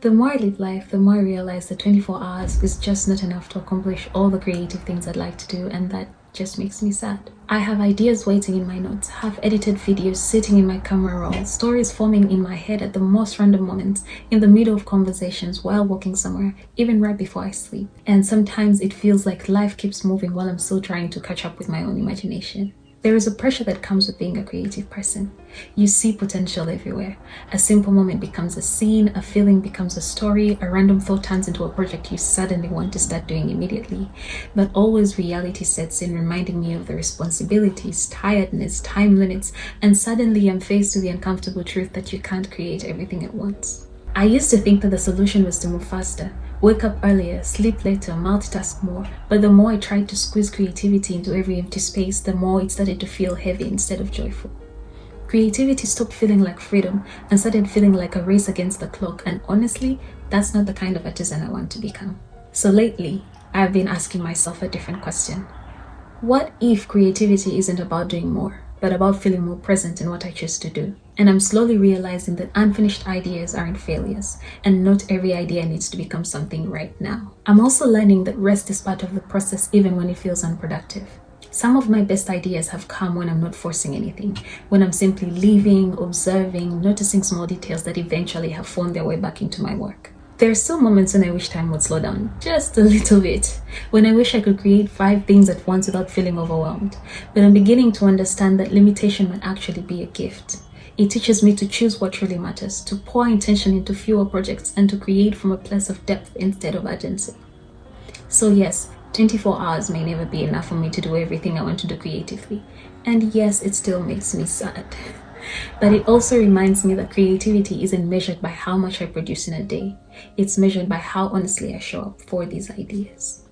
The more I live life, the more I realize that 24 hours is just not enough to accomplish all the creative things I'd like to do, and that just makes me sad. I have ideas waiting in my notes, have edited videos sitting in my camera roll, stories forming in my head at the most random moments, in the middle of conversations, while walking somewhere, even right before I sleep. And sometimes it feels like life keeps moving while I'm still trying to catch up with my own imagination. There is a pressure that comes with being a creative person. You see potential everywhere. A simple moment becomes a scene, a feeling becomes a story, a random thought turns into a project you suddenly want to start doing immediately. But always reality sets in, reminding me of the responsibilities, tiredness, time limits, and suddenly I'm faced with the uncomfortable truth that you can't create everything at once. I used to think that the solution was to move faster, wake up earlier, sleep later, multitask more, but the more I tried to squeeze creativity into every empty space, the more it started to feel heavy instead of joyful. Creativity stopped feeling like freedom and started feeling like a race against the clock, and honestly, that's not the kind of artisan I want to become. So lately, I've been asking myself a different question. What if creativity isn't about doing more, but about feeling more present in what I choose to do? And I'm slowly realizing that unfinished ideas aren't failures, and not every idea needs to become something right now. I'm also learning that rest is part of the process, even when it feels unproductive. Some of my best ideas have come when I'm not forcing anything, when I'm simply living, observing, noticing small details that eventually have found their way back into my work. There are still moments when I wish time would slow down, just a little bit, when I wish I could create 5 things at once without feeling overwhelmed. But I'm beginning to understand that limitation might actually be a gift. It teaches me to choose what truly matters, to pour intention into fewer projects, and to create from a place of depth instead of urgency. So yes, 24 hours may never be enough for me to do everything I want to do creatively. And yes, it still makes me sad. But it also reminds me that creativity isn't measured by how much I produce in a day. It's measured by how honestly I show up for these ideas.